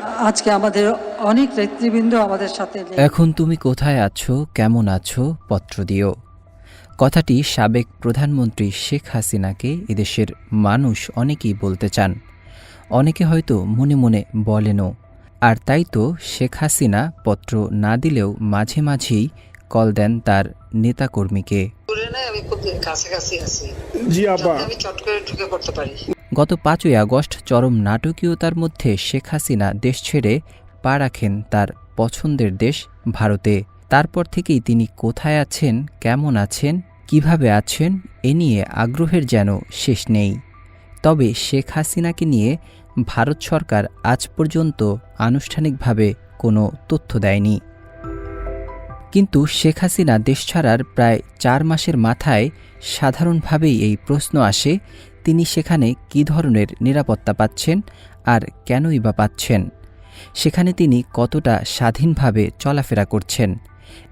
আজকে আমাদের অনেক নেতৃবৃন্দ আমাদের সাথে এখন তুমি কোথায় আছো, কেমন আছো, পত্র দিও। কথাটি সাবেক প্রধানমন্ত্রী শেখ হাসিনাকে এদেশের মানুষ অনেকেই বলতে চান। অনেকে হয়তো মনে মনে বলেনও। আর তাই তো শেখ হাসিনা পত্র না দিলেও মাঝে মাঝেই কল দেন তার নেতাকর্মীকে। গত 5ই আগস্ট চরম নাটকীয়তার মধ্যে শেখ হাসিনা দেশ ছেড়ে পা রাখেন তার পছন্দের দেশ ভারতে। তারপর থেকেই তিনি কোথায় আছেন, কেমন আছেন, কিভাবে আছেন এ নিয়ে আগ্রহের যেন শেষ নেই। তবে শেখ হাসিনাকে নিয়ে ভারত সরকার আজ পর্যন্ত আনুষ্ঠানিকভাবে কোনো তথ্য দেয়নি। কিন্তু শেখ হাসিনা দেশ ছাড়ার প্রায় 4 মাসের মাথায় সাধারণভাবেই এই প্রশ্ন আসে, তিনি সেখানে কী ধরনের নিরাপত্তা পাচ্ছেন আর কেনই বা পাচ্ছেন? সেখানে তিনি কতটা স্বাধীনভাবে চলাফেরা করছেন?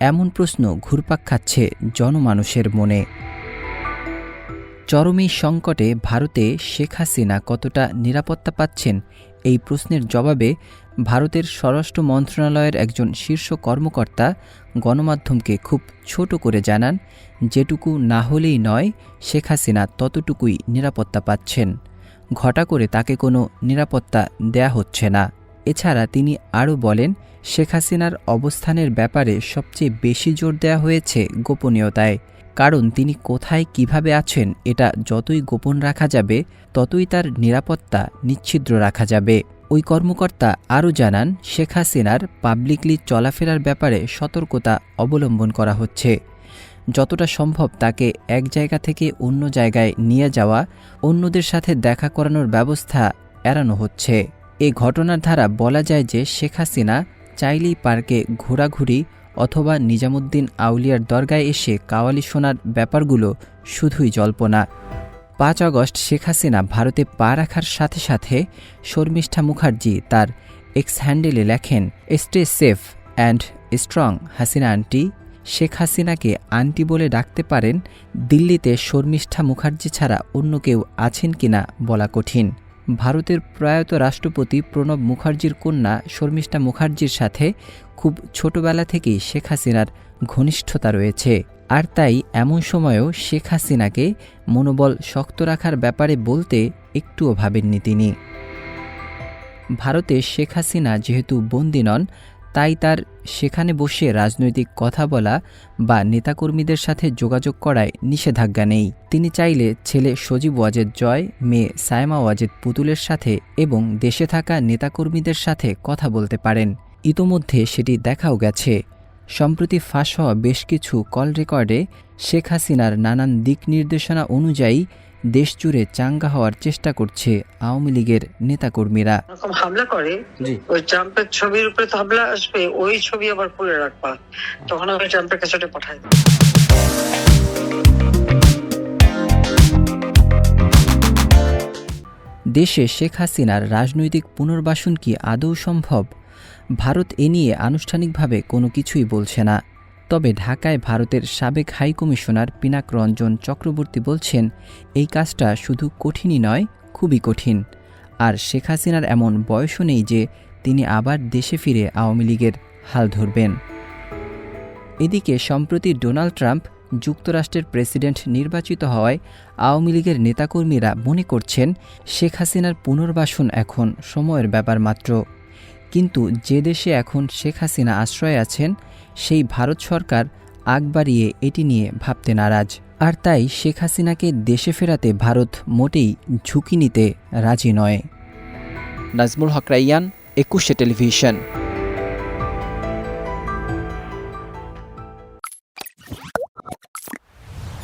এমন প্রশ্ন ঘুরপাক খাচ্ছে জনমানুষের মনে। চরম এই সংকটে ভারতে শেখ হাসিনা কতটা নিরাপত্তা পাচ্ছেন, এই প্রশ্নের জবাবে ভারতের স্বরাষ্ট্র মন্ত্রণালয়ের একজন শীর্ষ কর্মকর্তা গণমাধ্যমকে খুব ছোট করে জানান, যেটুকু না হলেই নয়, শেখ হাসিনা ততটুকুই নিরাপত্তা পাচ্ছেন। ঘটা করে তাকে কোনো নিরাপত্তা দেয়া হচ্ছে না। এছাড়া তিনি আরও বলেন, শেখ হাসিনার অবস্থানের ব্যাপারে সবচেয়ে বেশি জোর দেওয়া হয়েছে গোপনীয়তায়। কারণ তিনি কোথায় কিভাবে আছেন এটা যতই গোপন রাখা যাবে, ততই তার নিরাপত্তা নিশ্ছিদ্র রাখা যাবে। ওই কর্মকর্তা আরও জানান, শেখ হাসিনার পাবলিকলি চলাফেরার ব্যাপারে সতর্কতা অবলম্বন করা হচ্ছে। যতটা সম্ভব তাকে এক জায়গা থেকে অন্য জায়গায় নিয়ে যাওয়া, অন্যদের সাথে দেখা করানোর ব্যবস্থা এড়ানো হচ্ছে। এ ঘটনার ধারা বলা যায় যে শেখ হাসিনা চাইলেই পার্কে ঘোরাঘুরি অথবা নিজামুদ্দিন আউলিয়ার দরগায় এসে কাওয়ালি শোনার ব্যাপারগুলো শুধুই জল্পনা। 5 আগস্ট শেখ হাসিনা ভারতে পা রাখার সাথে সাথে শর্মিষ্ঠা মুখার্জি তার এক্স হ্যান্ডেলে লেখেন, stay safe and strong Hasina aunty. Sheikh হাসিনাকে আন্টি বলে ডাকতে পারেন, দিল্লিতে শর্মিষ্ঠা মুখার্জি ছাড়া অন্য কেউ আছেন কিনা বলা কঠিন। ভারতের প্রয়াত রাষ্ট্রপতি প্রণব মুখার্জির কন্যা শর্মিষ্ঠা মুখার্জির সাথে খুব ছোটবেলা থেকেই শেখ হাসিনার ঘনিষ্ঠতা রয়েছে। আর তাই এমন সময়েও শেখ হাসিনাকে মনোবল শক্ত রাখার ব্যাপারে বলতে একটুও ভাবেননি তিনি। ভারতে শেখ হাসিনা যেহেতু বন্দী নন, তাই তার সেখানে বসে রাজনৈতিক কথা বলা বা নেতাকর্মীদের সাথে যোগাযোগ করায় নিষেধাজ্ঞা নেই। তিনি চাইলে ছেলে সজীব ওয়াজেদ জয়, মেয়ে সায়মা ওয়াজেদ পুতুলের সাথে এবং দেশে থাকা নেতাকর্মীদের সাথে কথা বলতে পারেন। ইতোমধ্যে সেটি দেখাও গেছে। সম্প্রতি ফাঁস হওয়া বেশ কিছু কল রেকর্ডে শেখ হাসিনার নানান দিক নির্দেশনা অনুযায়ী দেশজুড়ে চাঙ্গা হওয়ার চেষ্টা করছে আওয়ামী লীগের নেতাকর্মীরা। হামলা করে ওই ট্রাম্পের ছবির উপরে তো হামলা আসবে, ওই ছবি আবার খুলে রাখবা, তখন আমি ট্রাম্পের কাছে পাঠাই দেব। দেশে শেখ হাসিনার রাজনৈতিক পুনর্বাসন কি আদৌ সম্ভব? ভারত এ নিয়ে আনুষ্ঠানিকভাবে কোনো কিছুই বলছে না। তবে ঢাকায় ভারতের সাবেক হাইকমিশনার পিনাক রঞ্জন চক্রবর্তী বলছেন, এই কাজটা শুধু কঠিনই নয়, খুবই কঠিন। আর শেখ হাসিনার এমন বয়সও নেই যে তিনি আবার দেশে ফিরে আওয়ামী লীগের হাল ধরবেন। এদিকে সম্প্রতি ডোনাল্ড ট্রাম্প যুক্তরাষ্ট্রের প্রেসিডেন্ট নির্বাচিত হওয়ায় আওয়ামী লীগের নেতাকর্মীরা মনে করছেন শেখ হাসিনার পুনর্বাসন এখন সময়ের ব্যাপার মাত্র। কিন্তু যে দেশে এখন শেখ হাসিনা আশ্রয়ে আছেন, সেই ভারত সরকার আগ বাড়িয়ে এটি নিয়ে ভাবতে নারাজ। আর তাই শেখ হাসিনাকে দেশে ফেরাতে ভারত মোটেই ঝুঁকি নিতে রাজি নয়। নাজমুল হক রাইয়ান, 21শে টেলিভিশন।